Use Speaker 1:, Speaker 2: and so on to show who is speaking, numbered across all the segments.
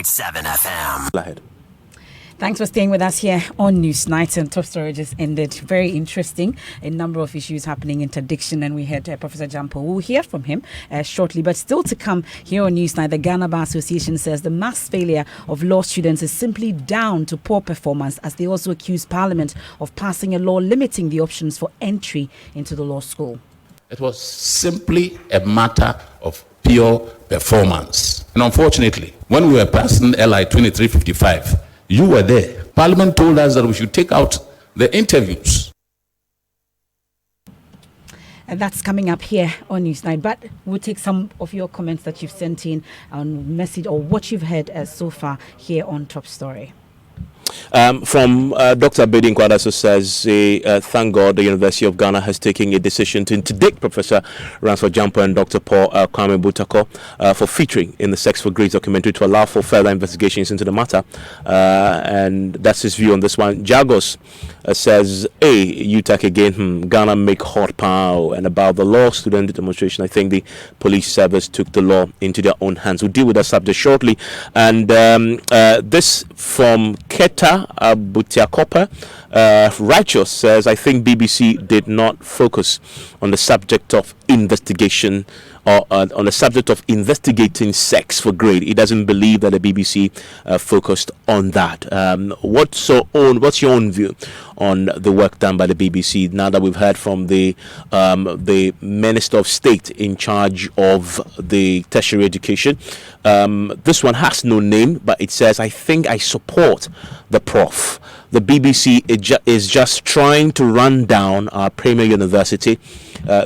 Speaker 1: 101.7 FM.
Speaker 2: Go ahead.
Speaker 3: Thanks for staying with us here on Newsnight. And Top Story just ended. Very interesting. A number of issues happening, interdiction, and we had Professor Jampo. We'll hear from him shortly. But still to come here on Newsnight, the Ghana Bar Association says the mass failure of law students is simply down to poor performance, as they also accuse Parliament of passing a law limiting the options for entry into the law school.
Speaker 4: It was simply a matter of pure performance. And unfortunately, when we were passing LI 2355, you were there. Parliament told us that we should take out the interviews.
Speaker 3: And that's coming up here on Newsnight. But we'll take some of your comments that you've sent in on message or what you've heard so far here on Top Story.
Speaker 2: From Dr. Bedin Kwadaso says, thank God the University of Ghana has taken a decision to interdict Professor Ransford Jampo and Dr. Paul Kwame Butako for featuring in the Sex for Grades documentary to allow for further investigations into the matter. And that's his view on this one. Jagos says, UTAC again, Ghana make hot power. And about the law student demonstration, I think the police service took the law into their own hands. We'll deal with that subject shortly. And this from Keta Butiakopa, Righteous says, I think BBC did not focus on the subject of investigation or on the subject of investigating sex for grade. He doesn't believe that the BBC focused on that. What's your own view on the work done by the BBC now that we've heard from the Minister of State in charge of the tertiary education? This one has no name, but it says, I think I support the prof. The BBC is just trying to run down our premier university.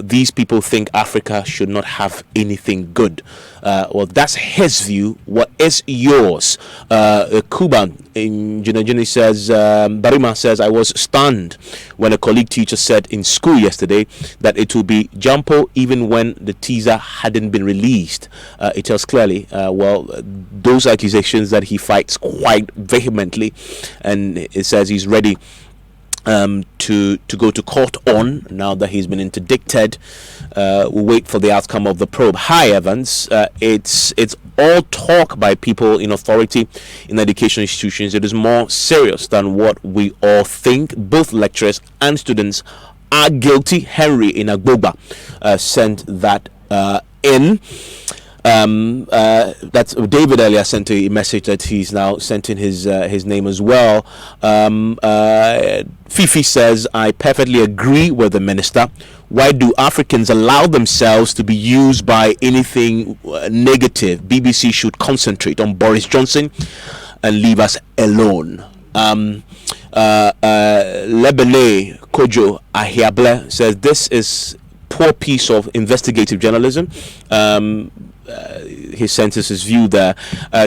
Speaker 2: These people think Africa should not have anything good. Well, that's his view. What is yours? Kuban in Junajuni says, Barima says, I was stunned when a colleague teacher said in school yesterday that it will be Jampo even when the teaser hadn't been released. It tells clearly, those accusations that he fights quite vehemently, and it says he's ready to go to court on now that he's been interdicted. We'll wait for the outcome of the probe. Hi, Evans. It's all talk by people in authority in education institutions. It is more serious than what we all think. Both lecturers and students are guilty. Henry in Agbogba sent that in. That's David earlier sent a message that he's now sent in his name as well. Fifi says, I perfectly agree with the minister. Why do Africans allow themselves to be used by anything negative? BBC should concentrate on Boris Johnson and leave us alone. Lebele Kojo Ahiable says, this is poor piece of investigative journalism. His sentences view there.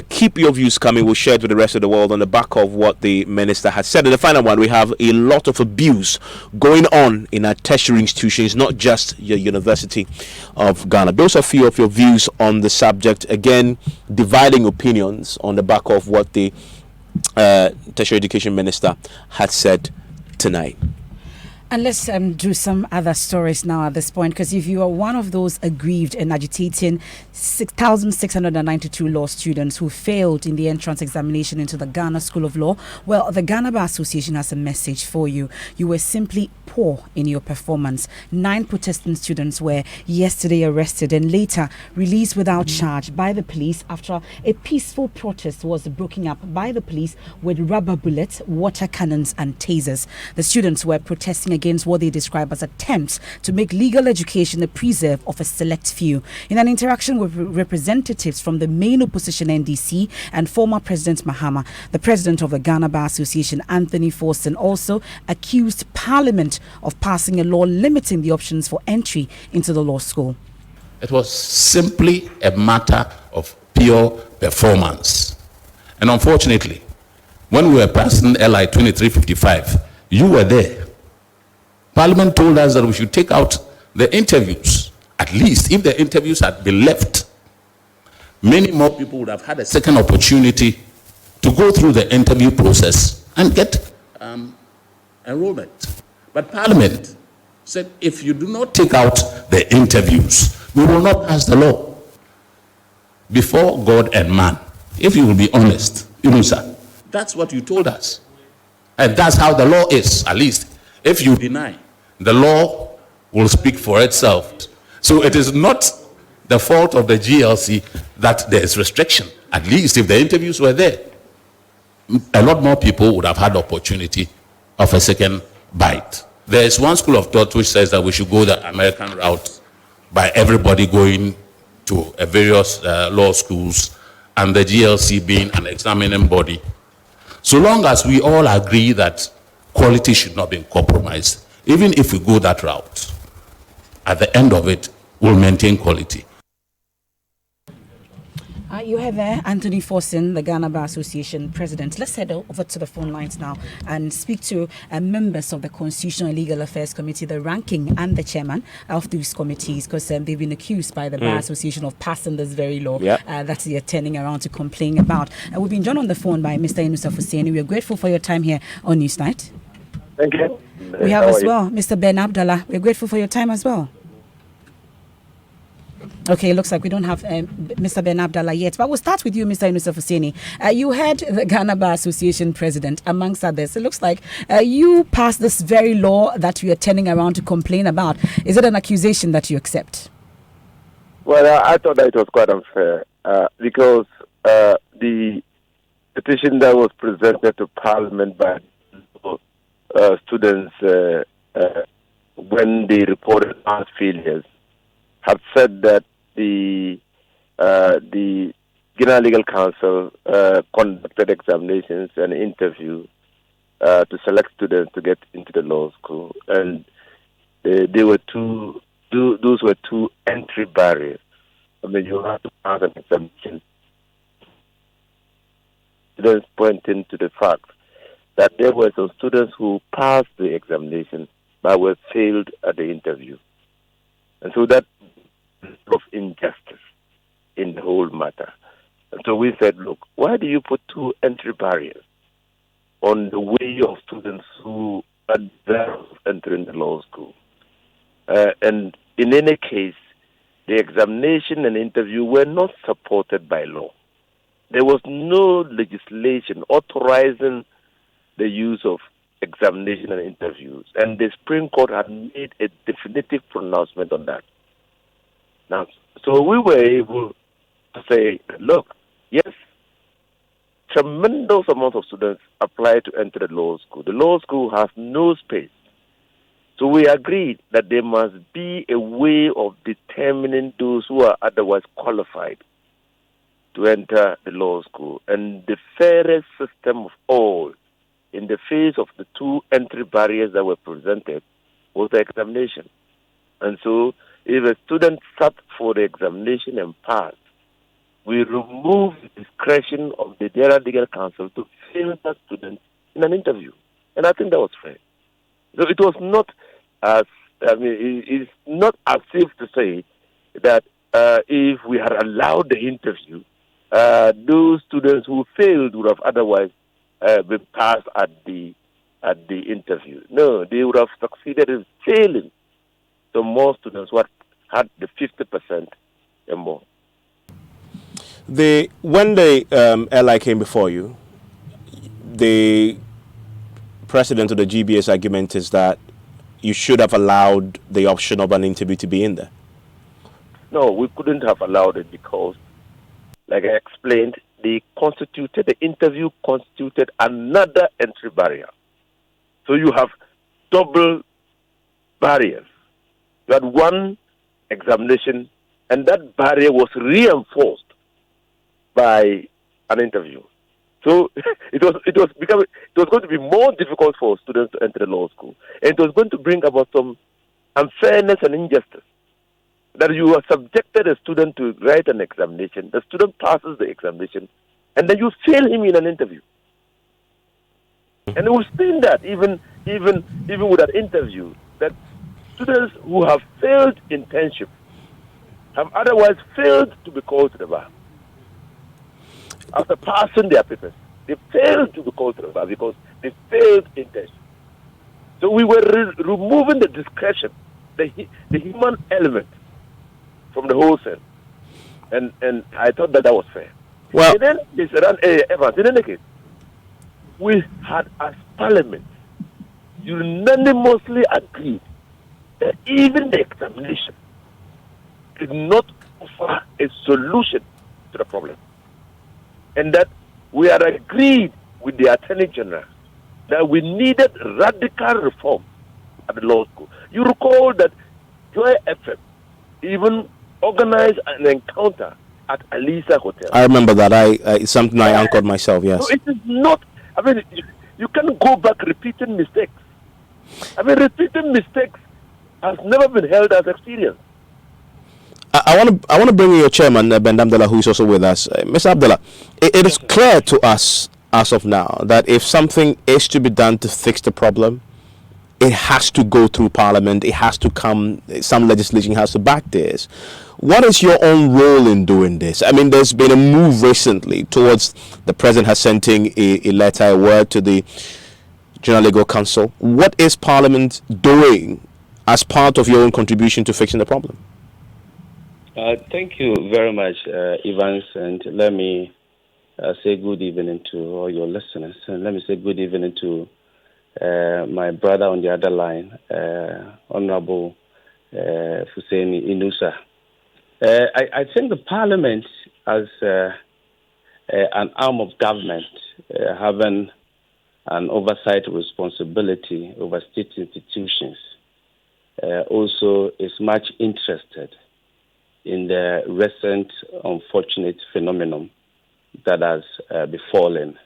Speaker 2: Keep your views coming. We'll share it with the rest of the world on the back of what the minister has said. And the final one, we have a lot of abuse going on in our tertiary institutions, not just your University of Ghana. Those are a few of your views on the subject. Again, dividing opinions on the back of what the tertiary education minister had said tonight.
Speaker 3: And let's do some other stories now at this point, because if you are one of those aggrieved and agitating 6,692 law students who failed in the entrance examination into the Ghana School of Law, well, the Ghana Bar Association has a message for you. You were simply poor in your performance. 9 protesting students were yesterday arrested and later released without charge by the police after a peaceful protest was broken up by the police with rubber bullets, water cannons and tasers. The students were protesting against what they describe as attempts to make legal education the preserve of a select few. In an interaction with representatives from the main opposition NDC and former President Mahama, the president of the Ghana Bar Association, Anthony Forson, also accused Parliament of passing a law limiting the options for entry into the law school.
Speaker 4: It was simply a matter of pure performance. And unfortunately, when we were passing LI 2355, you were there. Parliament told us that we should take out the interviews. At least if the interviews had been left, many more people would have had a second opportunity to go through the interview process and get enrollment. But Parliament said, if you do not take out the interviews, we will not pass the law. Before God and man, If you will be honest, Yunusa, that's what you told us. And that's how the law is, at least. If you deny, the law will speak for itself. So it is not the fault of the GLC that there is restriction. At least if the interviews were there, a lot more people would have had the opportunity of a second bite. There is one school of thought which says that we should go the American route by everybody going to a various law schools and the GLC being an examining body. So long as we all agree that quality should not be compromised, even if we go that route, at the end of it, we'll maintain quality.
Speaker 3: You have there Anthony Forson, the Ghana Bar Association president. Let's head over to the phone lines now and speak to members of the Constitutional and Legal Affairs Committee, the ranking and the chairman of these committees, because they've been accused by the Bar Association of passing this very law that they're turning around to complain about. We've been joined on the phone by Mr. Yunusa Hussaini. We are grateful for your time here on Newsnight.
Speaker 1: Thank you.
Speaker 3: We have as well Mr. Ben Abdallah. We're grateful for your time as well. Okay, it looks like we don't have Mr. Ben Abdallah yet, but we'll start with you, Mr. Yunusa Hussaini. You heard the Ghana Bar Association president, amongst others. It looks like you passed this very law that you are turning around to complain about. Is it an accusation that you accept?
Speaker 1: Well, I thought that it was quite unfair because the petition that was presented to Parliament by students when they reported past failures have said that the Ghana Legal Council conducted examinations and interviews to select students to get into the law school, and those were two entry barriers. I mean, you have to pass an examination. Students pointing to the fact that there were some students who passed the examination but were failed at the interview, and so that of injustice in the whole matter. And so we said, look, why do you put two entry barriers on the way of students who are desirous of entering the law school? And in any case, the examination and interview were not supported by law. There was no legislation authorizing the use of examination and interviews, and the Supreme Court had made a definitive pronouncement on that. Now, so we were able to say, look, yes, tremendous amount of students apply to enter the law school. The law school has no space. So we agreed that there must be a way of determining those who are otherwise qualified to enter the law school. And the fairest system of all, in the face of the two entry barriers that were presented, was the examination. And so, if a student sat for the examination and passed, we removed the discretion of the Ghana Legal Council to fail that student in an interview. And I think that was fair. So it was not it's not as if to say that if we had allowed the interview, those students who failed would have otherwise been passed at the interview. No, they would have succeeded in failing. So more students had the 50% and more.
Speaker 2: When the LI came before you, the president of the GBS argument is that you should have allowed the option of an interview to be in there.
Speaker 1: No, we couldn't have allowed it because, like I explained, the interview constituted another entry barrier. So you have double barriers. You had one examination, and that barrier was reinforced by an interview. So it was going to be more difficult for students to enter the law school, and it was going to bring about some unfairness and injustice. That you have subjected a student to write an examination, the student passes the examination, and then you fail him in an interview. And we've seen that even with that interview, that students who have failed internship have otherwise failed to be called to the bar. After passing their papers, they failed to be called to the bar because they failed internship. So we were removing the discretion, the human element from the whole thing. And I thought that was fair.
Speaker 2: Well,
Speaker 1: and then Evans, in any case, we had as Parliament unanimously agreed that even the examination did not offer a solution to the problem, and that we had agreed with the Attorney General that we needed radical reform at the law school. You recall that Joy FM even organized an encounter at Alisa Hotel.
Speaker 2: I remember that. It's something I anchored myself. Yes.
Speaker 1: So it is not. I mean, you can't go back repeating mistakes. I mean, repeating mistakes has never been held as experience.
Speaker 2: I want to bring in your chairman, Ben Abdallah, who is also with us. Mr. Abdallah, it is clear to us as of now that if something is to be done to fix the problem, it has to go through Parliament. It has to come. Some legislation has to back this. What is your own role in doing this? I mean, there's been a move recently towards the president has sent in a letter, a word to the General Legal Council. What is Parliament doing as part of your own contribution to fixing the problem?
Speaker 5: Thank you very much, Evans, and let me say good evening to all your listeners, and let me say good evening to my brother on the other line, Honorable Hussein Inusa. I think the Parliament, as an arm of government, having an oversight responsibility over state institutions, also is much interested in the recent unfortunate phenomenon that has befallen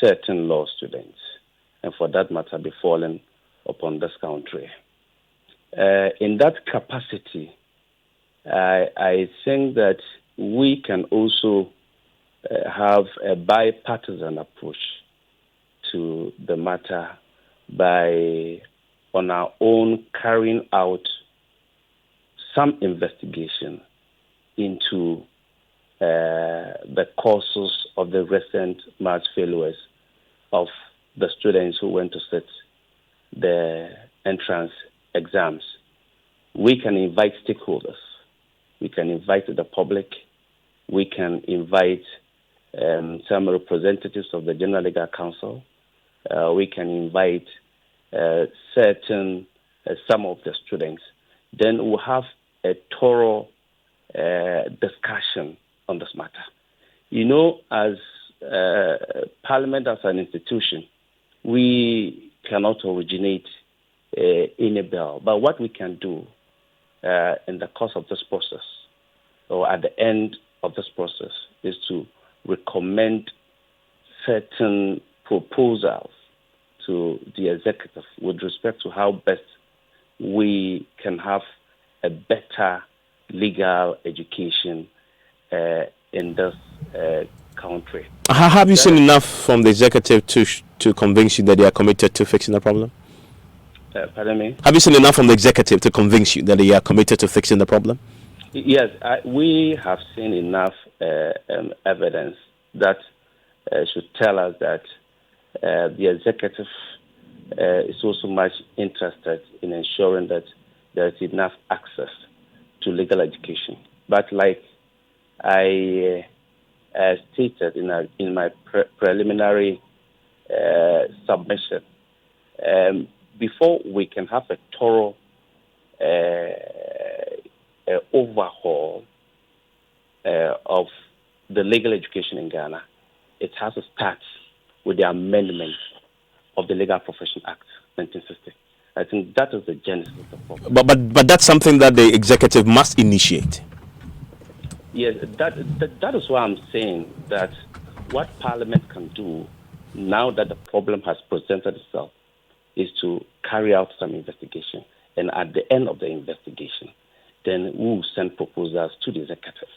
Speaker 5: certain law students, and for that matter, befallen upon this country. In that capacity, I think that we can also have a bipartisan approach to the matter by, on our own, carrying out some investigation into the causes of the recent mass failures of the students who went to sit the entrance exams. We can invite stakeholders. We can invite the public. We can invite some representatives of the General Legal Council. We can invite some of the students. Then we'll have a thorough discussion on this matter. You know, as Parliament, as an institution, we cannot originate any bill. But what we can do in the course of this process, or at the end of this process, is to recommend certain proposals to the executive with respect to how best we can have a better legal education in this country.
Speaker 2: Have you seen enough from the executive to convince you that they are committed to fixing the problem?
Speaker 5: Pardon me?
Speaker 2: Have you seen enough from the executive to convince you that they are committed to fixing the problem?
Speaker 5: Yes, we have seen enough evidence that should tell us that the executive is also much interested in ensuring that there is enough access to legal education. But like I stated in my preliminary submission, before we can have a thorough overhaul of the legal education in Ghana, it has to start with the amendment of the Legal Profession Act 1960. I think that is the genesis of the problem.
Speaker 2: But that's something that the executive must initiate.
Speaker 5: Yes, that is why I'm saying that what Parliament can do now that the problem has presented itself is to carry out some investigation. And at the end of the investigation, then we will send proposals to the executive.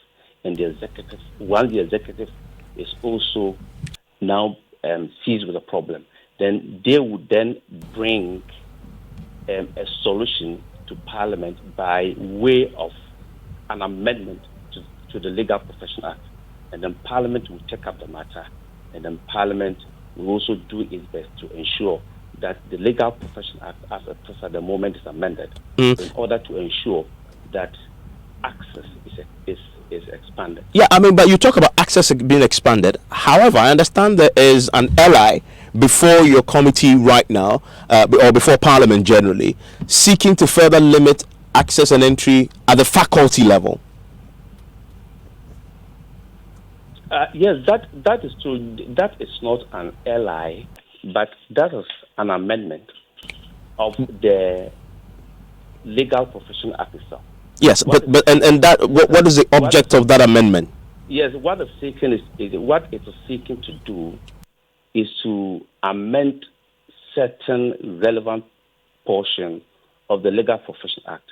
Speaker 5: And the executive, while the executive is also now seized with the problem, then they would then bring a solution to Parliament by way of an amendment to the Legal Profession Act. And then Parliament will take up the matter, and then Parliament will also do its best to ensure that the Legal Profession Act, as it is at the moment, is amended in order to ensure that access is is expanded.
Speaker 2: Yeah, I mean, but you talk about access being expanded. However, I understand there is an ally before your committee right now, or before Parliament generally, seeking to further limit access and entry at the faculty level.
Speaker 5: Yes, that is true. That is not an ally, but that is an amendment of the Legal Profession Act itself.
Speaker 2: Yes, what is the object of that amendment?
Speaker 5: Yes, what it's seeking is seeking to do is to amend certain relevant portion of the Legal Profession Act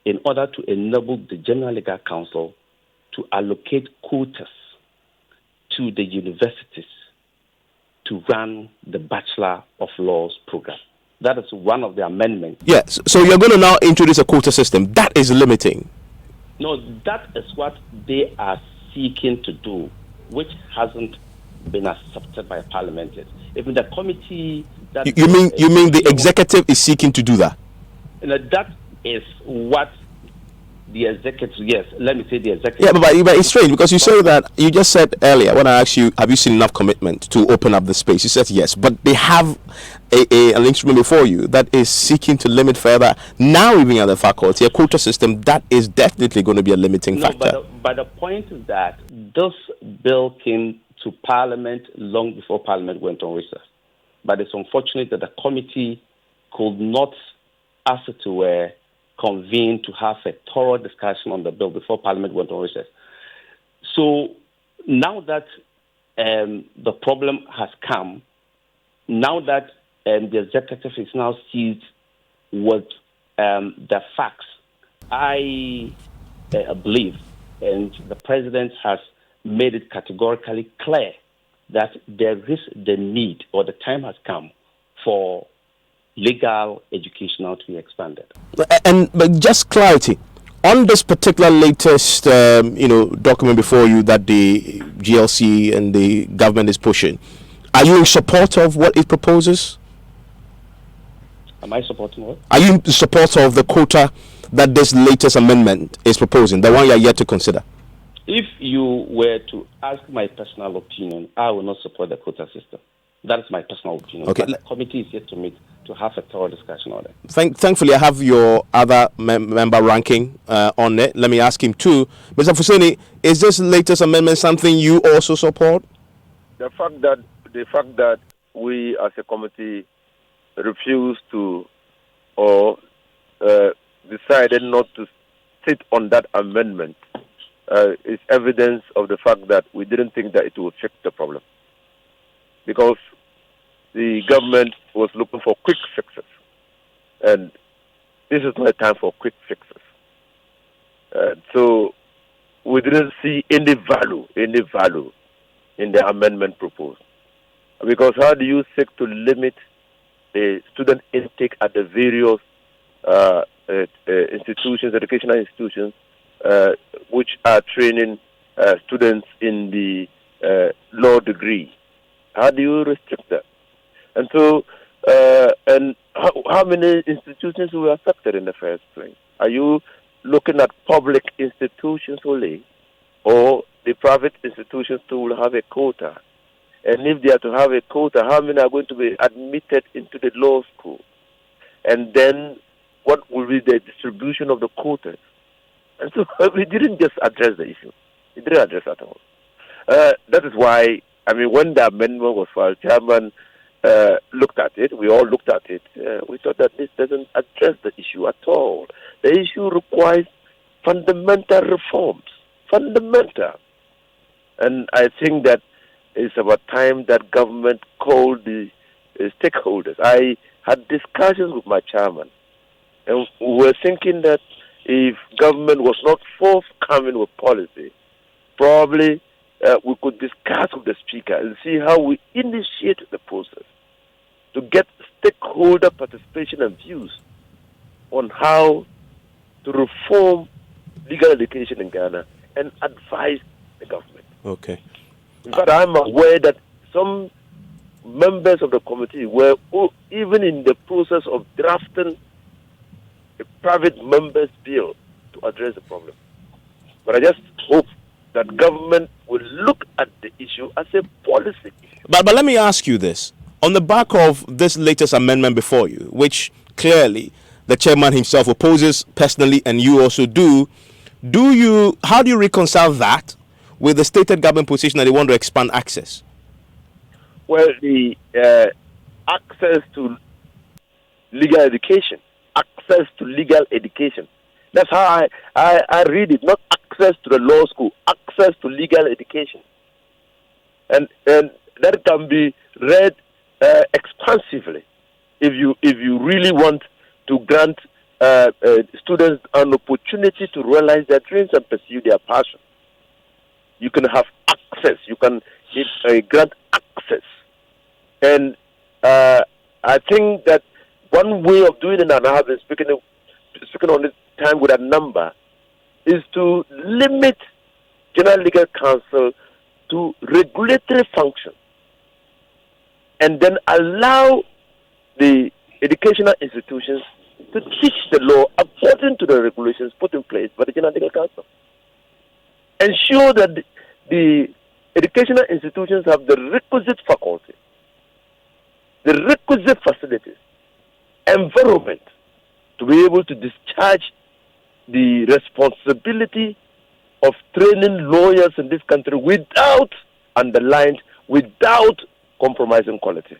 Speaker 5: in order to enable the General Legal Council to allocate quotas to the universities to run the Bachelor of Laws program. That is one of the amendments.
Speaker 2: Yes, so you're going to now introduce a quota system. That is limiting.
Speaker 5: No, that is what they are seeking to do, which hasn't been accepted by Parliament yet. Even the committee that
Speaker 2: you mean the executive is seeking to do that?
Speaker 5: That is what the executive, yes, let me say the executive.
Speaker 2: Yeah, but it's strange because you say that, you just said earlier when I asked you, have you seen enough commitment to open up the space? You said yes, but they have an instrument before you that is seeking to limit further, now even at the faculty, a quota system that is definitely going to be a limiting factor.
Speaker 5: But the point is that this bill came to Parliament long before Parliament went on recess. But it's unfortunate that the committee could not, as it were, convene to have a thorough discussion on the bill before Parliament went on recess. So now that the problem has come, now that the executive is now seized with the facts, I believe, and the president has made it categorically clear that there is the need, or the time has come, for legal education now to be expanded.
Speaker 2: But just clarity on this particular latest document before you that the GLC and the government is pushing, are you in support of what it proposes?
Speaker 5: Am I supporting what?
Speaker 2: Are you in support of the quota that this latest amendment is proposing, the one you are yet to consider?
Speaker 5: If you were to ask my personal opinion, I will not support the quota system. That is my personal opinion.
Speaker 2: Okay.
Speaker 5: But the committee is yet to meet to have a thorough discussion on it.
Speaker 2: Thankfully, I have your other member ranking on it. Let me ask him too. Mr. Fuseni, is this latest amendment something you also support?
Speaker 1: The fact that we as a committee refused to or decided not to sit on that amendment is evidence of the fact that we didn't think that it would fix the problem. Because the government was looking for quick fixes. And this is not a time for quick fixes. So we didn't see any value in the amendment proposed. Because how do you seek to limit the student intake at the various institutions, educational institutions, which are training students in the law degree? How do you restrict that? And so, and how many institutions were affected in the first place? Are you looking at public institutions only, or the private institutions too will have a quota? And if they are to have a quota, how many are going to be admitted into the law school? And then what will be the distribution of the quotas? And so we didn't just address the issue. We didn't address at all. That is why, when the amendment was filed, Chairman looked at it, we all looked at it, we thought that this doesn't address the issue at all. The issue requires fundamental reforms. Fundamental. And I think that it's about time that government called the stakeholders. I had discussions with my chairman, and we were thinking that if government was not forthcoming with policy, probably we could discuss with the speaker and see how we initiate the process to get stakeholder participation and views on how to reform legal education in Ghana and advise the government.
Speaker 2: Okay.
Speaker 1: In fact, I'm aware that some members of the committee were even in the process of drafting a private member's bill to address the problem. But I just hope that government will look at the issue as a policy issue.
Speaker 2: But let me ask you this. On the back of this latest amendment before you, which clearly the chairman himself opposes personally and you also do, how do you reconcile that with the stated government position that they want to expand access?
Speaker 1: Well, the access to legal education. That's how I read it, not access to the law school, access to legal education. And that can be read expansively if you really want to grant students an opportunity to realize their dreams and pursue their passion. You can have access. You can grant access. And I think that one way of doing it, and I have been speaking on it time with a number, is to limit General Legal Counsel to regulatory function and then allow the educational institutions to teach the law according to the regulations put in place by the General Legal Counsel. Ensure that the educational institutions have the requisite faculty, the requisite facilities, environment to be able to discharge the responsibility of training lawyers in this country without compromising quality.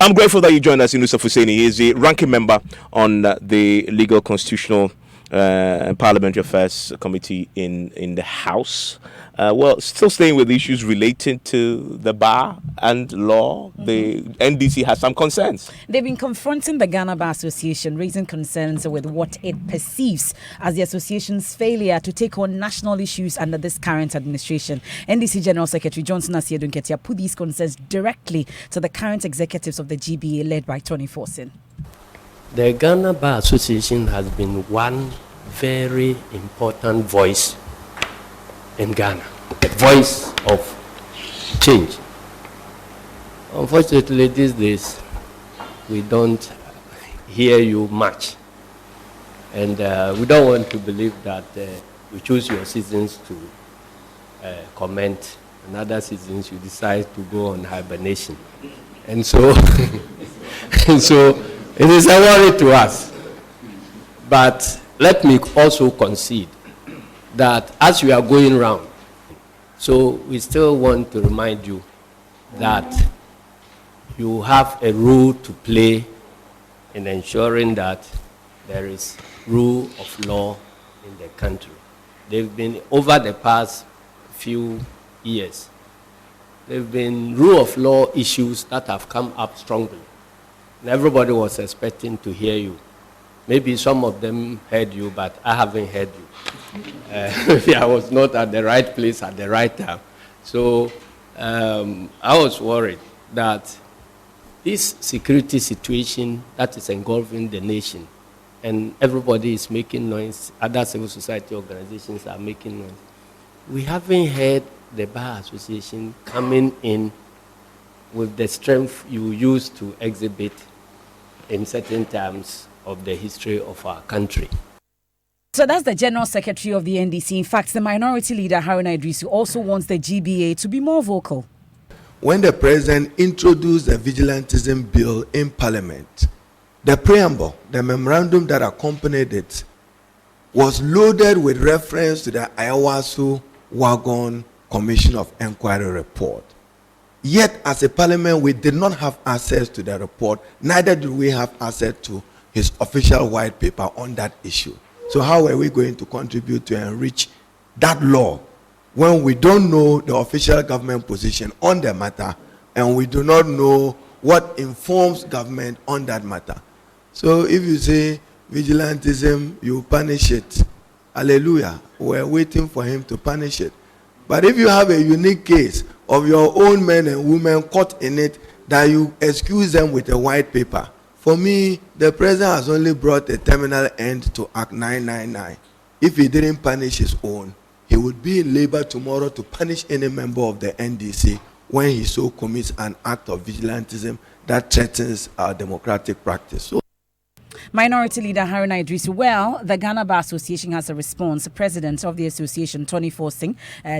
Speaker 2: I'm grateful that you joined us, Yusuf Hussaini. He is the ranking member on the Legal, Constitutional and Parliamentary Affairs Committee in the House. Still staying with issues relating to the bar and law, the NDC has some concerns.
Speaker 3: They've been confronting the Ghana Bar Association, raising concerns with what it perceives as the association's failure to take on national issues under this current administration. NDC General Secretary Johnson Asiedu Nketia put these concerns directly to the current executives of the GBA led by Tony Forson.
Speaker 6: The Ghana Bar Association has been one very important voice in Ghana, a voice of change. Unfortunately, these days, we don't hear you much. And we don't want to believe that you choose your seasons to comment, and other seasons you decide to go on hibernation. And so, it is a worry to us. But let me also concede that as we are going round, so we still want to remind you that you have a role to play in ensuring that there is rule of law in the country. They've been, over the past few years, there have been rule of law issues that have come up strongly. And everybody was expecting to hear you. Maybe some of them heard you, but I haven't heard you. I was not at the right place at the right time. So I was worried that this security situation that is engulfing the nation, and everybody is making noise, other civil society organizations are making noise. We haven't heard the Bar Association coming in with the strength you used to exhibit in certain times of the history of our country.
Speaker 3: So that's the General Secretary of the NDC. In fact, the Minority Leader, Haruna Idrisu, also wants the GBA to be more vocal.
Speaker 7: When the President introduced the Vigilantism Bill in Parliament, the preamble, the memorandum that accompanied it, was loaded with reference to the Ayawaso Wagon Commission of Inquiry report. Yet, as a parliament, we did not have access to the report, neither did we have access to his official white paper on that issue. So how are we going to contribute to enrich that law when we don't know the official government position on the matter and we do not know what informs government on that matter? So if you say vigilantism, you punish it. Hallelujah. We're waiting for him to punish it. But if you have a unique case of your own men and women caught in it, that you excuse them with a white paper, for me, the president has only brought a terminal end to Act 999. If he didn't punish his own, he would be in labor tomorrow to punish any member of the NDC when he so commits an act of vigilantism that threatens our democratic practice. So
Speaker 3: Minority Leader Haruna Idris. Well, the Ghana Bar Association has a response. The president of the association, Tony Forsing,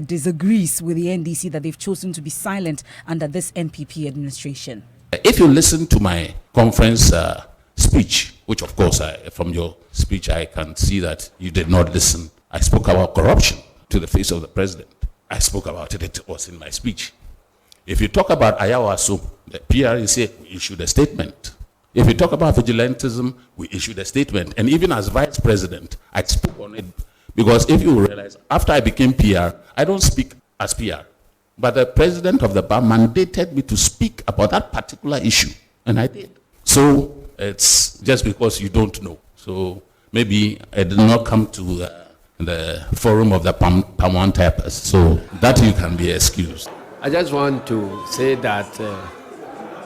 Speaker 3: disagrees with the NDC that they've chosen to be silent under this NPP administration.
Speaker 4: If you listen to my conference speech, which of course from your speech I can see that you did not listen, I spoke about corruption to the face of the president. I spoke about it, it was in my speech. If you talk about Ayawaso, the PREC, we issued a statement. If you talk about vigilantism, we issued a statement. And even as vice president, I spoke on it. Because if you realize, after I became PR, I don't speak as PR. But the president of the bar mandated me to speak about that particular issue. And I did. So it's just because you don't know. So maybe I did not come to the forum of the Pamwan Tappers. So that you can be excused.
Speaker 6: I just want to say that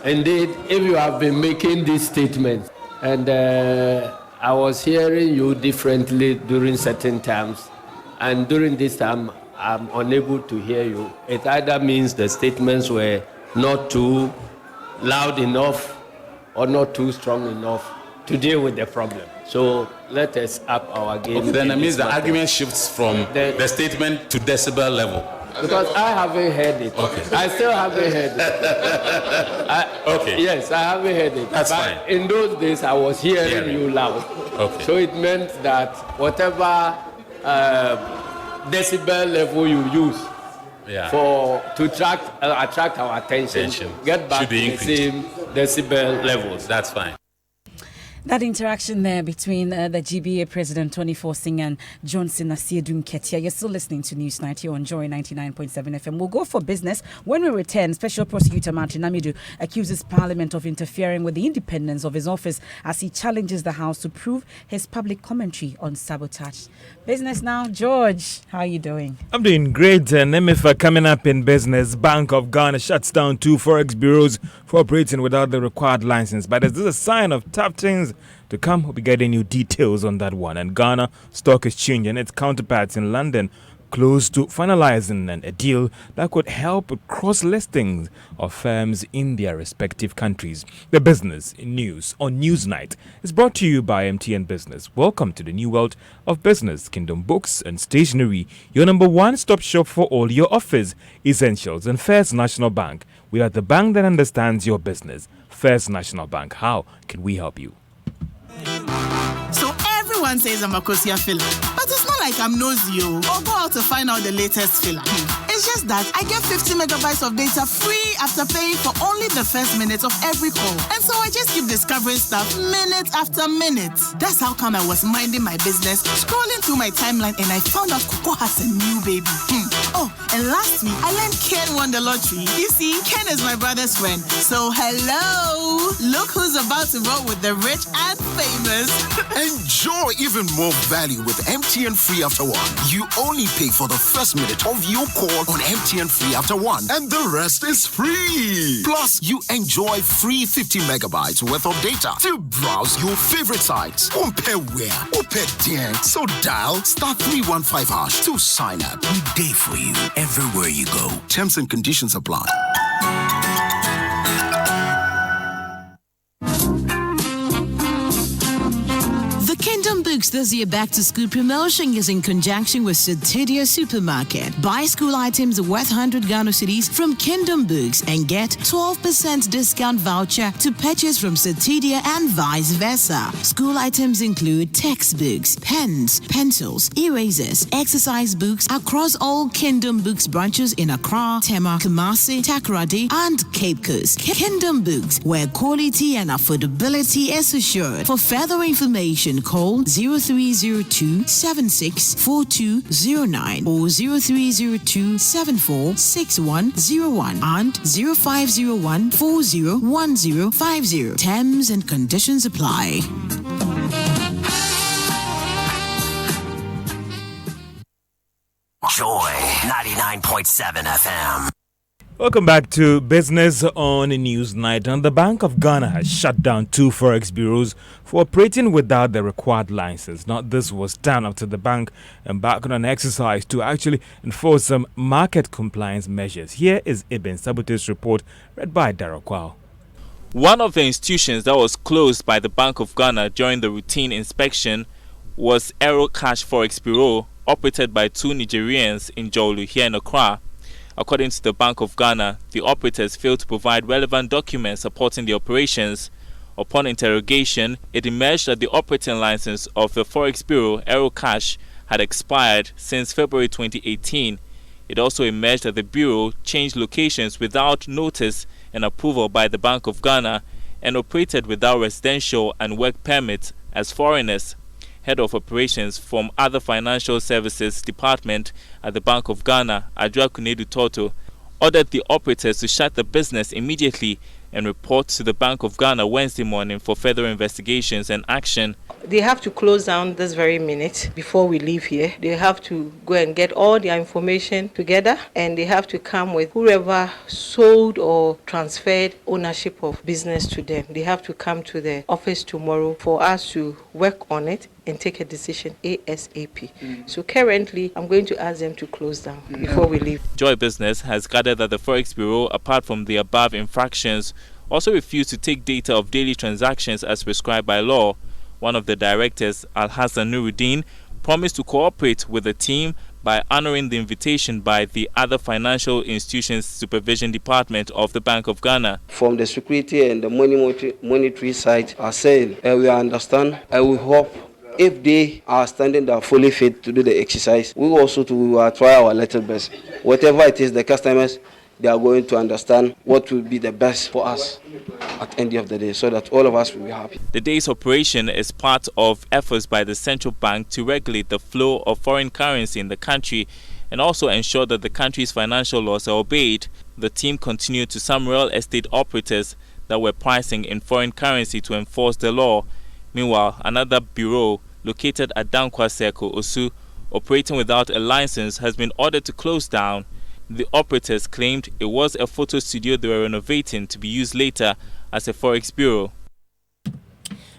Speaker 6: indeed, if you have been making these statements, and I was hearing you differently during certain times, and during this time, I'm unable to hear you. It either means the statements were not too loud enough or not too strong enough to deal with the problem. So let us up our game.
Speaker 4: Okay, then it means the argument shifts from the statement to decibel level.
Speaker 6: Because I haven't heard it.
Speaker 4: Okay.
Speaker 6: I still haven't heard it.
Speaker 4: Okay.
Speaker 6: Yes, I haven't heard it.
Speaker 4: That's
Speaker 6: but
Speaker 4: fine.
Speaker 6: In those days, I was hearing you loud.
Speaker 4: Okay.
Speaker 6: So it meant that whatever decibel level you use to attract our attention, get back to the same decibel levels.
Speaker 4: That's fine.
Speaker 3: That interaction there between the GBA President Tony Forsing and Johnson Asiedu Nketia. You're still listening to Newsnight here on Joy 99.7 FM. We'll go for business. When we return, Special Prosecutor Martin Namidu accuses Parliament of interfering with the independence of his office as he challenges the House to prove his public commentary on sabotage. Business now, George. How are you doing?
Speaker 8: I'm doing great. And MFA coming up in business. Bank of Ghana shuts down 2 forex bureaus for operating without the required license. But is this a sign of tough things to come? We'll be getting you details on that one. And Ghana Stock Exchange and its counterparts in London close to finalizing a deal that could help cross listings of firms in their respective countries. The business news on Newsnight is brought to you by MTN Business. Welcome to the new world of business. Kingdom Books and Stationery, your number one stop shop for all your office essentials. And First National Bank, we are the bank that understands your business. First National Bank, how can we help you?
Speaker 9: So everyone says I'm a Kosia filler, but it's not like I'm nosy or go out to find out the latest filler. It's just that I get 50 megabytes of data free after paying for only the first minute of every call. And so I just keep discovering stuff minute after minute. That's how come I was minding my business, scrolling through my timeline, and I found out Coco has a new baby. Oh, and last week I learned Ken won the lottery. You see, Ken is my brother's friend. So hello, look who's about to vote with the rich and famous.
Speaker 10: Enjoy even more value with MTN Free After One. You only pay for the first minute of your call on MTN Free After One, and the rest is free. Plus, you enjoy free 50 megabytes worth of data to browse your favorite sites. So dial *315# to sign up. We day for you everywhere you go. Terms and conditions apply.
Speaker 9: The Kingdom Books This Year Back to School promotion is in conjunction with Citidia Supermarket. Buy school items worth 100 Ghana cedis from Kingdom Books and get 12% discount voucher to purchase from Citidia and vice versa. School items include textbooks, pens, pencils, erasers, exercise books across all Kingdom Books branches in Accra, Tema, Kumasi, Takoradi, and Cape Coast. Kingdom Books, where quality and affordability is assured. For further information, call 0302 764209 or 0302 746101 and 0501 401050. Terms and conditions apply.
Speaker 11: Joy 99.7 FM.
Speaker 8: Welcome back to Business on Newsnight. And the Bank of Ghana has shut down 2 forex bureaus for operating without the required license. Now, this was done after the bank embarked on an exercise to actually enforce some market compliance measures. Here is Ibn Sabute's report, read by Dara Kwao.
Speaker 12: One of the institutions that was closed by the Bank of Ghana during the routine inspection was Aero Cash Forex Bureau, operated by 2 Nigerians in Jolu here in Accra. According to the Bank of Ghana, the operators failed to provide relevant documents supporting the operations. Upon interrogation, it emerged that the operating license of the Forex Bureau, Aero Cash, had expired since February 2018. It also emerged that the Bureau changed locations without notice and approval by the Bank of Ghana and operated without residential and work permits as foreigners. Head of Operations from Other Financial Services Department at the Bank of Ghana, Adra Kunedu Toto, ordered the operators to shut the business immediately and report to the Bank of Ghana Wednesday morning for further investigations and action.
Speaker 13: They have to close down this very minute before we leave here. They have to go and get all their information together, and they have to come with whoever sold or transferred ownership of business to them. They have to come to the office tomorrow for us to work on it and take a decision ASAP. So currently, I'm going to ask them to close down before we leave.
Speaker 12: Joy Business has gathered that the Forex Bureau, apart from the above infractions, also refused to take data of daily transactions as prescribed by law. One of the directors, Al-Hassan Nuruddin, promised to cooperate with the team by honoring the invitation by the Other Financial Institutions Supervision Department of the Bank of Ghana.
Speaker 14: From the security and the monetary side are saying, we understand, and we hope if they are standing there fully fit to do the exercise, we also to try our little best. Whatever it is, the customers, they are going to understand what will be the best for us at the end of the day, so that all of us will be happy.
Speaker 12: The day's operation is part of efforts by the central bank to regulate the flow of foreign currency in the country and also ensure that the country's financial laws are obeyed. The team continued to some real estate operators that were pricing in foreign currency to enforce the law. Meanwhile, another bureau located at Dankwa Circle, Osu, operating without a license, has been ordered to close down. The operators claimed it was a photo studio they were renovating to be used later as a Forex Bureau.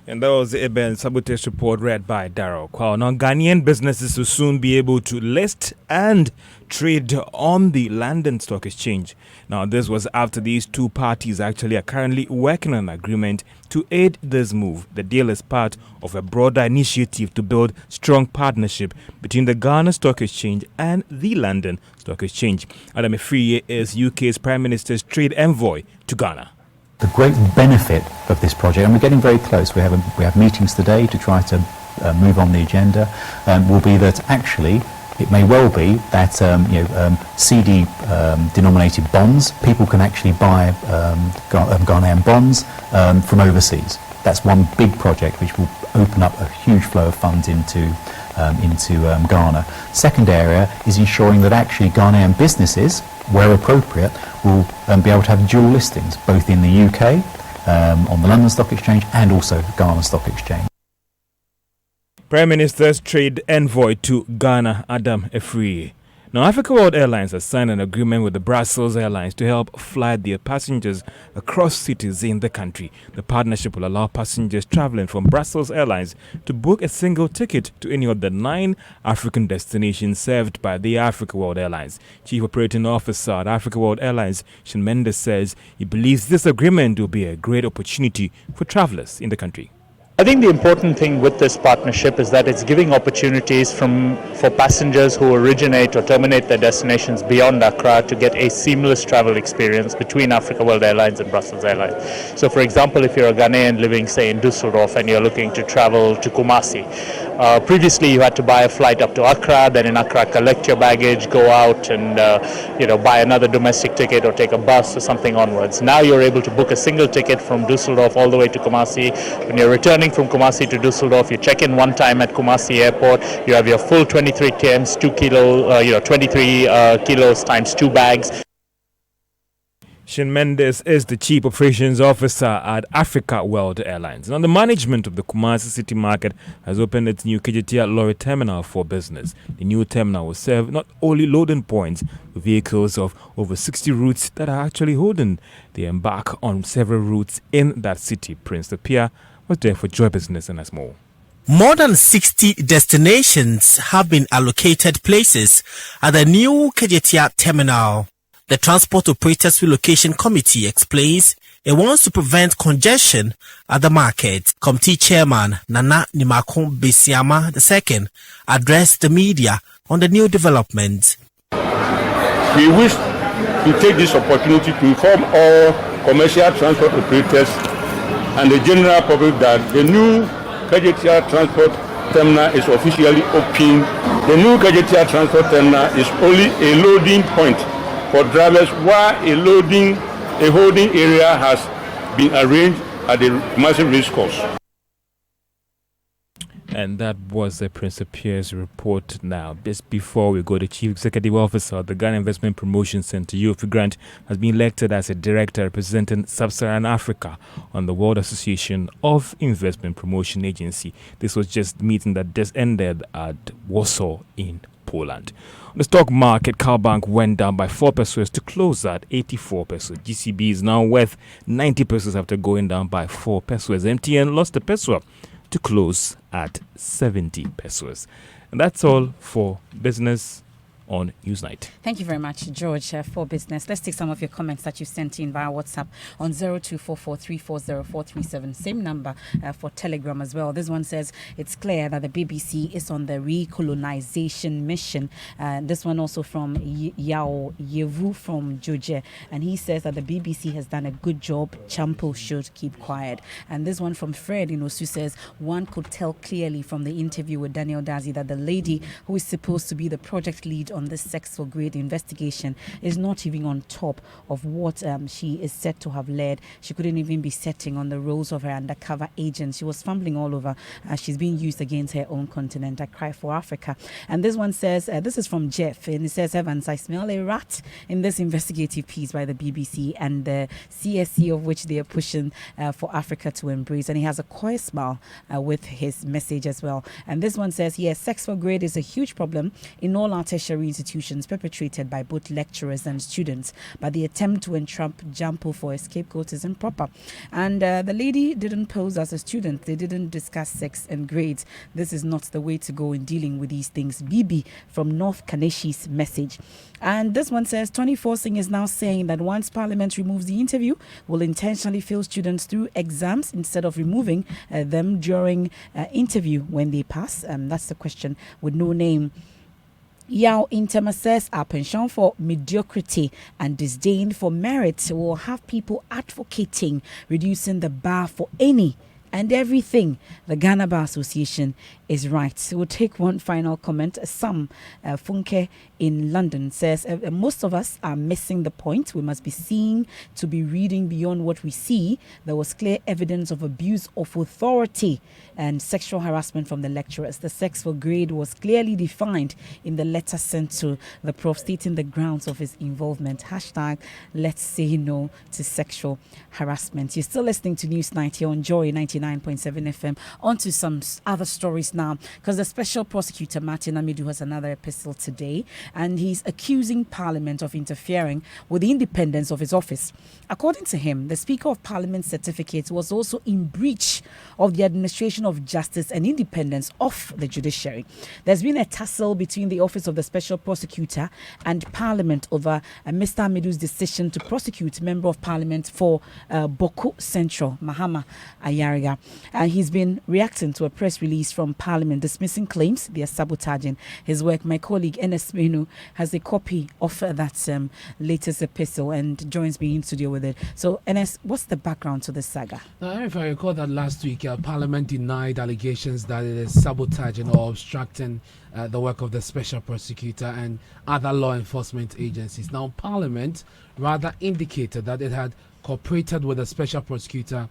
Speaker 8: And that was the Eben Sabotage report read by Darrell Kwao. Now, Ghanaian businesses will soon be able to list and trade on the London Stock Exchange. Now, this was after these two parties actually are currently working on an agreement to aid this move. The deal is part of a broader initiative to build strong partnership between the Ghana Stock Exchange and the London Stock Exchange. Adam Efriye is UK's Prime Minister's trade envoy to Ghana.
Speaker 15: The great benefit of this project, and we're getting very close, we have meetings today to try to move on the agenda, will be that actually it may well be that CD denominated bonds, people can actually buy Ghanaian bonds from overseas. That's one big project which will open up a huge flow of funds into Ghana. Second area is ensuring that actually Ghanaian businesses, where appropriate, will be able to have dual listings, both in the UK, on the London Stock Exchange, and also Ghana Stock Exchange.
Speaker 8: Prime Minister's trade envoy to Ghana, Adam Efriye. Now, Africa World Airlines has signed an agreement with the Brussels Airlines to help fly their passengers across cities in the country. The partnership will allow passengers traveling from Brussels Airlines to book a single ticket to any of the 9 African destinations served by the Africa World Airlines. Chief Operating Officer at Africa World Airlines, Shin Mendes, says he believes this agreement will be a great opportunity for travelers in the country.
Speaker 16: I think the important thing with this partnership is that it's giving opportunities for passengers who originate or terminate their destinations beyond Accra to get a seamless travel experience between Africa World Airlines and Brussels Airlines. So for example, if you're a Ghanaian living, say, in Dusseldorf and you're looking to travel to Kumasi, previously you had to buy a flight up to Accra, then in Accra collect your baggage, go out and buy another domestic ticket or take a bus or something onwards. Now you're able to book a single ticket from Dusseldorf all the way to Kumasi. When you're returning from Kumasi to Dusseldorf, you check in one time at Kumasi Airport, you have your full 23 TMs, 23 kilos times 2 bags.
Speaker 8: Shin Mendes is the Chief Operations Officer at Africa World Airlines. Now, the management of the Kumasi City Market has opened its new KJTR lorry terminal for business. The new terminal will serve not only loading points with vehicles of over 60 routes that are actually holding. They embark on several routes in that city. Prince Tapia was there for Joy Business and us more.
Speaker 17: More than 60 destinations have been allocated places at the new KJTR terminal. The Transport Operators Relocation Committee explains it wants to prevent congestion at the market. Committee Chairman Nana Nimakon Besiama II addressed the media on the new development.
Speaker 18: We wish to take this opportunity to inform all commercial transport operators and the general public that the new Kajetia Transport Terminal is officially open. The new Kajetia Transport Terminal is only a loading point for drivers, while a holding area has been arranged at the massive race course.
Speaker 8: And that was the Prince of Pierre's report. Now, just before we go, the Chief Executive Officer of the Ghana Investment Promotion Center, Yofi Grant, has been elected as a director representing Sub-Saharan Africa on the World Association of Investment Promotion Agency. This was just a meeting that just ended at Warsaw in Poland. On the stock market, Cowbank went down by 4 pesos to close at 84 pesos. GCB is now worth 90 pesos after going down by 4 pesos. MTN lost a peso to close at 70 pesos. And that's all for business on Newsnight.
Speaker 3: Thank you very much, George, for business. Let's take some of your comments that you sent in via WhatsApp on 0244340437. Same number for Telegram as well. This one says it's clear that the BBC is on the recolonization mission. This one also from Yao Yevu from Joje, and he says that the BBC has done a good job. Champo should keep quiet. And this one from Fred in Osu says one could tell clearly from the interview with Daniel Dazi that the lady who is supposed to be the project lead on this sex for grade investigation is not even on top of what she is said to have led. She couldn't even be setting on the roles of her undercover agent. She was fumbling all over. She's being used against her own continent. I cry for Africa. And this one says, this is from Jeff, and it says, Evans, I smell a rat in this investigative piece by the BBC and the CSC of which they are pushing for Africa to embrace. And he has a coy smile with his message as well. And this one says, yes, sex for grade is a huge problem in all our tertiary institutions perpetrated by both lecturers and students, but the attempt to entrap Jampo for a scapegoat is improper. And the lady didn't pose as a student. They didn't discuss sex and grades. This is not the way to go in dealing with these things. Bibi from North Kaneshi's message. And this one says, Tony Forsing is now saying that once Parliament removes the interview, will intentionally fail students through exams instead of removing them during interview when they pass. That's the question with no name. Yao Intema says our penchant for mediocrity and disdain for merit will have people advocating reducing the bar for any and everything. The Ghana Bar Association is right. So we'll take one final comment. Sam Funke in London says, most of us are missing the point. We must be seeing to be reading beyond what we see. There was clear evidence of abuse of authority and sexual harassment from the lecturers. The sex for grade was clearly defined in the letter sent to the prof stating the grounds of his involvement. Hashtag let's say no to sexual harassment. You're still listening to News Night here on Joy 99.7 FM. On to some other stories now, because the special prosecutor Martin Amidu has another epistle today, and he's accusing Parliament of interfering with the independence of his office. According to him, the Speaker of Parliament's certificate was also in breach of the administration of justice and independence of the judiciary. There's been a tussle between the Office of the Special Prosecutor and Parliament over Mr. Amidu's decision to prosecute Member of Parliament for Boko Central, Mahama Ayariga. And he's been reacting to a press release from Parliament dismissing claims they are sabotaging his work. My colleague Enes Menu has a copy of that latest epistle and joins me in studio with it. So Enes, what's the background to this saga?
Speaker 19: Now, if I recall that last week, Parliament denied allegations that it is sabotaging or obstructing the work of the Special Prosecutor and other law enforcement agencies. Now, Parliament rather indicated that it had cooperated with the Special Prosecutor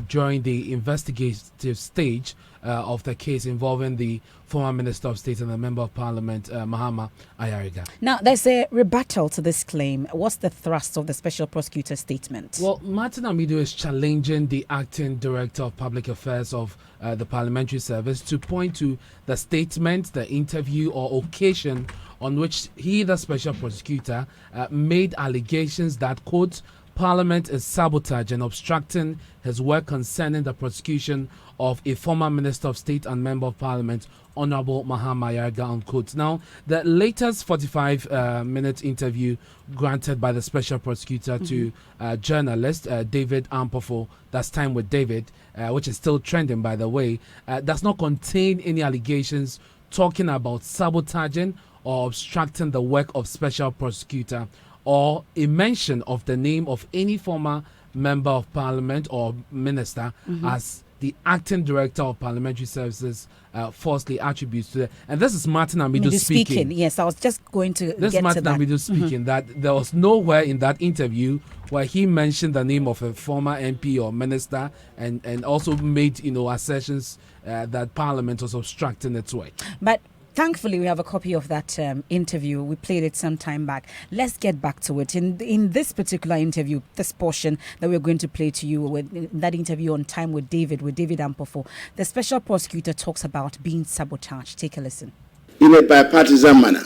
Speaker 19: during the investigative stage of the case involving the former Minister of State and the Member of Parliament, Mahama Ayariga.
Speaker 3: Now, there's a rebuttal to this claim. What's the thrust of the Special Prosecutor's statement?
Speaker 19: Well, Martin Amidu is challenging the Acting Director of Public Affairs of the Parliamentary Service to point to the statement, the interview or occasion on which he, the Special Prosecutor, made allegations that, quote, Parliament is sabotaging and obstructing his work concerning the prosecution of a former Minister of State and Member of Parliament, Honorable Mahama Yarga, unquote. Now, the latest 45-minute interview granted by the Special Prosecutor to journalist David Ampofo, that's Time with David, which is still trending, by the way, does not contain any allegations talking about sabotaging or obstructing the work of Special Prosecutor, or a mention of the name of any former member of parliament or minister as the acting director of parliamentary services falsely attributes to it. And this is Martin Amidu speaking.
Speaker 3: Yes, I was just going to
Speaker 19: this
Speaker 3: get
Speaker 19: Martin
Speaker 3: to that.
Speaker 19: Amidu speaking, that there was nowhere in that interview where he mentioned the name of a former MP or minister, and also made assertions that parliament was obstructing its work.
Speaker 3: But thankfully, we have a copy of that interview. We played it some time back. Let's get back to it. In this particular interview, this portion that we're going to play to you, with that interview on Time with David Ampofo, the Special Prosecutor talks about being sabotaged. Take a listen.
Speaker 20: In a bipartisan manner,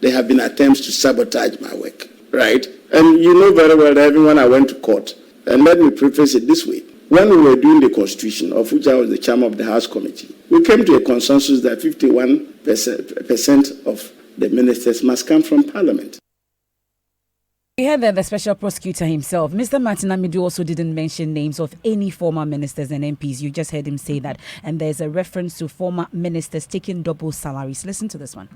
Speaker 20: there have been attempts to sabotage my work, right? And you know very well that everyone I went to court, and let me preface it this way. When we were doing the Constitution, of which I was the chairman of the House Committee, we came to a consensus that 51% of the ministers must come from Parliament.
Speaker 3: We heard that the Special Prosecutor himself, Mr. Martin Amidu, also didn't mention names of any former ministers and MPs. You just heard him say that. And there's a reference to former ministers taking double salaries. Listen to this one.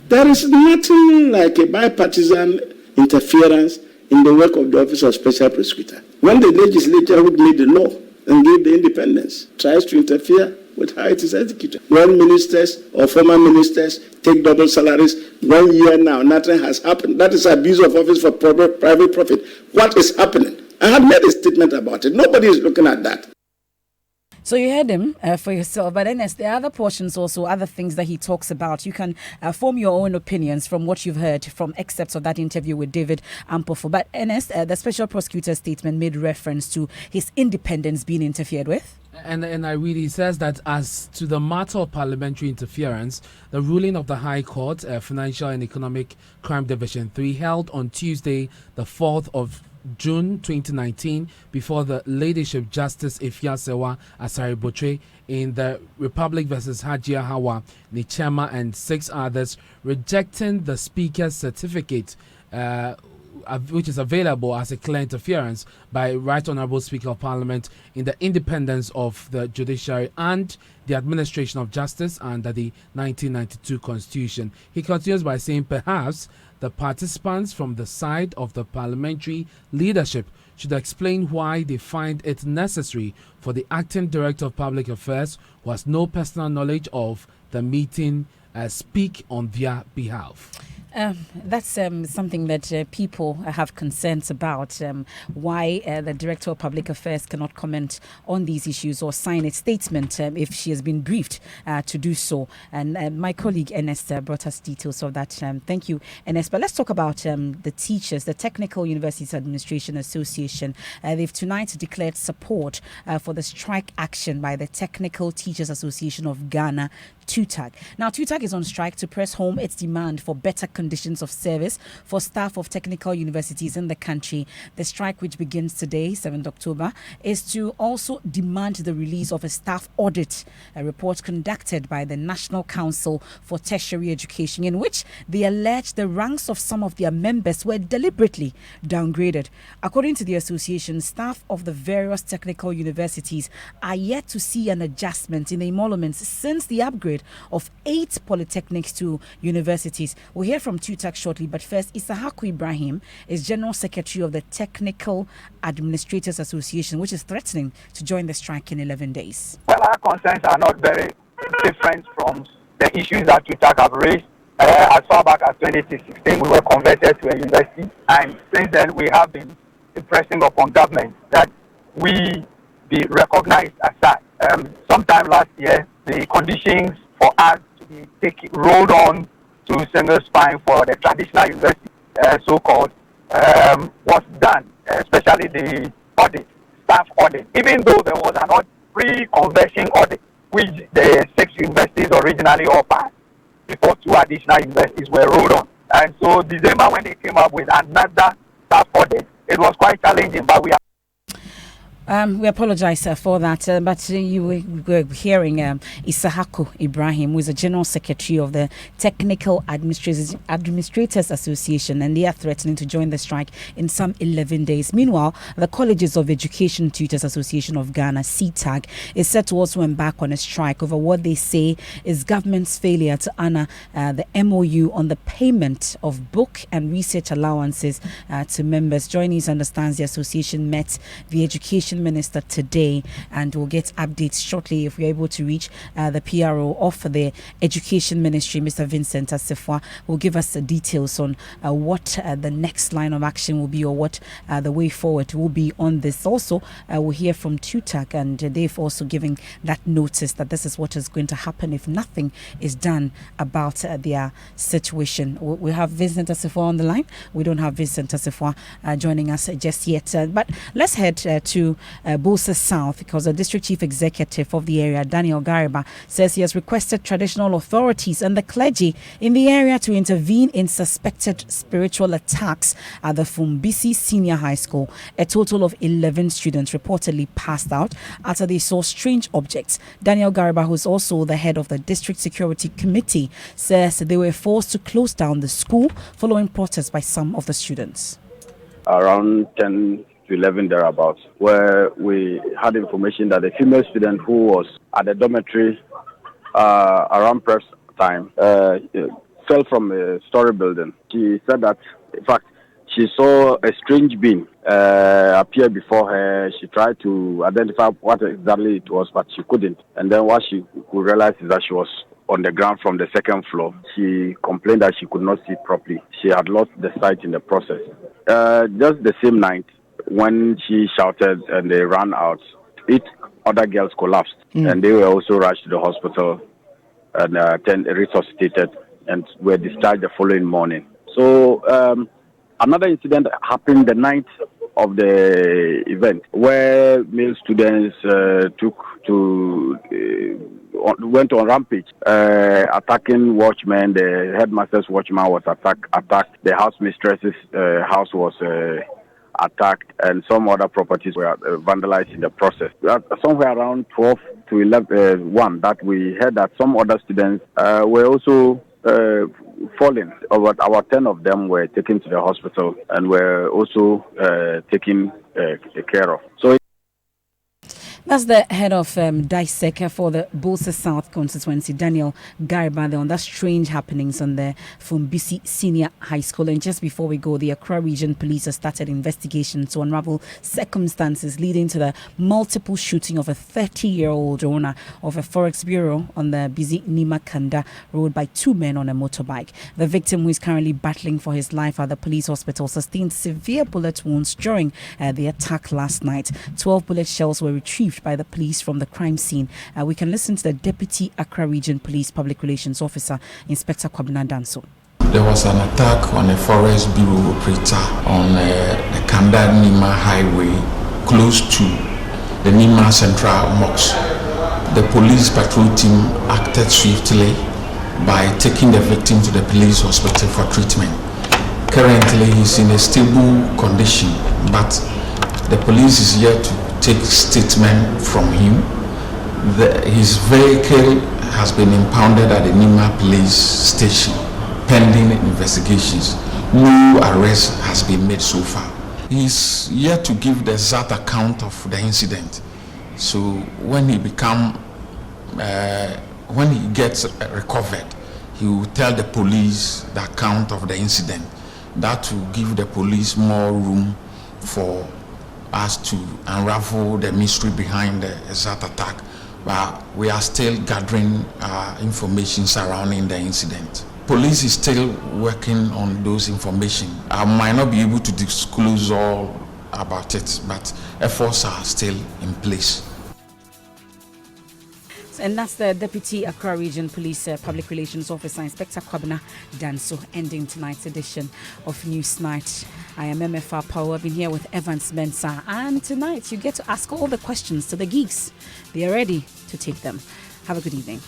Speaker 20: There is nothing like a bipartisan interference in the work of the Office of Special Prosecutor. When the legislature who made the law and gave the independence tries to interfere with how it is executed, when ministers or former ministers take double salaries, 1 year now, nothing has happened. That is abuse of office for private profit. What is happening? I have made a statement about it. Nobody is looking at that.
Speaker 3: So you heard him for yourself, but then there are other portions also, other things that he talks about. You can form your own opinions from what you've heard from excerpts of that interview with David Ampofo. But Ernest, the Special Prosecutor's statement made reference to his independence being interfered with.
Speaker 19: And I read, he says that as to the matter of parliamentary interference, the ruling of the High Court, Financial and Economic Crime Division 3, held on Tuesday, the 4th of June 2019, before the Ladyship Justice Ifyasewa Asari-Botre in the Republic versus Hajia Hawa Nichema and 6 others, rejecting the Speaker's certificate, which is available as a clear interference by Right Honourable Speaker of Parliament in the independence of the judiciary and the administration of justice under the 1992 Constitution. He continues by saying perhaps the participants from the side of the parliamentary leadership should explain why they find it necessary for the acting director of public affairs, who has no personal knowledge of the meeting, speak on their behalf.
Speaker 3: That's something that people have concerns about, why the Director of Public Affairs cannot comment on these issues or sign a statement if she has been briefed to do so. And my colleague Ernest brought us details of that. Thank you, Ernest. But let's talk about the teachers, the Technical Universities Administration Association. They've tonight declared support for the strike action by the Technical Teachers Association of Ghana, TUTAG. Now, TUTAG is on strike to press home its demand for better conditions of service for staff of technical universities in the country. The strike, which begins today, 7th October, is to also demand the release of a staff audit, a report conducted by the National Council for Tertiary Education, in which they allege the ranks of some of their members were deliberately downgraded. According to the association, staff of the various technical universities are yet to see an adjustment in the emoluments since the upgrade of 8 polytechnics to universities. We'll hear from TUTAG shortly, but first, Isahaku Ibrahim is General Secretary of the Technical Administrators Association, which is threatening to join the strike in 11 days.
Speaker 21: Well, our concerns are not very different from the issues that TUTAG have raised. As far back as 2016, we were converted to a university, and since then we have been impressing upon government that we be recognized as such. Sometime last year, the conditions for us to be rolled on to single spine for the traditional university, so-called, was done, especially the audit, staff audit, even though there was an pre-conversion audit, which the 6 universities originally all passed before 2 additional universities were rolled on. And so December, when they came up with another staff audit, it was quite challenging, but we are.
Speaker 3: We apologize for that, but you were hearing Isahako Ibrahim, who is the General Secretary of the Technical Administrators Association, and they are threatening to join the strike in some 11 days. Meanwhile, the Colleges of Education Tutors Association of Ghana, CTAG, is set to also embark on a strike over what they say is government's failure to honor the MOU on the payment of book and research allowances to members. Joy News understands the association met the Education Minister today, and we'll get updates shortly if we're able to reach the PRO of the Education Ministry, Mr. Vincent Asifwa, will give us the details on what the next line of action will be, or what the way forward will be on this. Also, we'll hear from TUTAC, and they've also given that notice that this is what is going to happen if nothing is done about their situation. We have Vincent Asifwa on the line. We don't have Vincent Asifwa joining us just yet, but let's head to Bosa South, because the district chief executive of the area, Daniel Gariba, says he has requested traditional authorities and the clergy in the area to intervene in suspected spiritual attacks at the Fumbisi Senior High School. A total of 11 students reportedly passed out after they saw strange objects. Daniel Gariba, who is also the head of the district security committee, says they were forced to close down the school following protests by some of the students.
Speaker 5: Around 10 to 11 thereabouts, where we had information that a female student who was at the dormitory around press time fell from a story building. She said that, in fact, she saw a strange being appear before her. She tried to identify what exactly it was, but she couldn't. And then what she could realize is that she was on the ground from the second floor. She complained that she could not see properly. She had lost the sight in the process. Just the same night, when she shouted and they ran out, 8 other girls collapsed, and they were also rushed to the hospital and resuscitated and were discharged the following morning. So another incident happened the night of the event, where male students went on rampage, attacking watchmen. The headmaster's watchman was attacked. The house mistress's house was attacked, and some other properties were vandalized in the process. Somewhere around 12 to 1 that we heard that some other students were also fallen. About 10 of them were taken to the hospital and were also taken care of. So
Speaker 3: that's the head of DISEC for the Bosa South constituency, Daniel Gariba, on that strange happenings on the Fumbisi Senior High School. And just before we go, the Accra Region Police have started investigations to unravel circumstances leading to the multiple shooting of a 30-year-old owner of a Forex Bureau on the busy Nima Kanda road by 2 men on a motorbike. The victim, who is currently battling for his life at the police hospital, sustained severe bullet wounds during the attack last night. 12 bullet shells were retrieved by the police from the crime scene. We can listen to the Deputy Accra Region Police Public Relations Officer, Inspector Kwabena Danso.
Speaker 22: There was an attack on a Forest Bureau operator on the Kanda Nima Highway, close to the Nima Central Mosque. The police patrol team acted swiftly by taking the victim to the police hospital for treatment. Currently, he's in a stable condition, but the police is here to take statement from him. His vehicle has been impounded at the Nima police station pending investigations. No arrest has been made so far. He's yet to give the exact account of the incident. So when he gets recovered, he will tell the police the account of the incident. That will give the police more room for us to unravel the mystery behind the exact attack. But we are still gathering information surrounding the incident. Police is still working on those information. I might not be able to disclose all about it, but efforts are still in place.
Speaker 3: And that's the Deputy Accra Region Police Public Relations Officer, Inspector Kwabena Danso, ending tonight's edition of News Night. I am MFR Power. I've been here with Evans Mensah, and tonight you get to ask all the questions to the geeks. They are ready to take them. Have a good evening.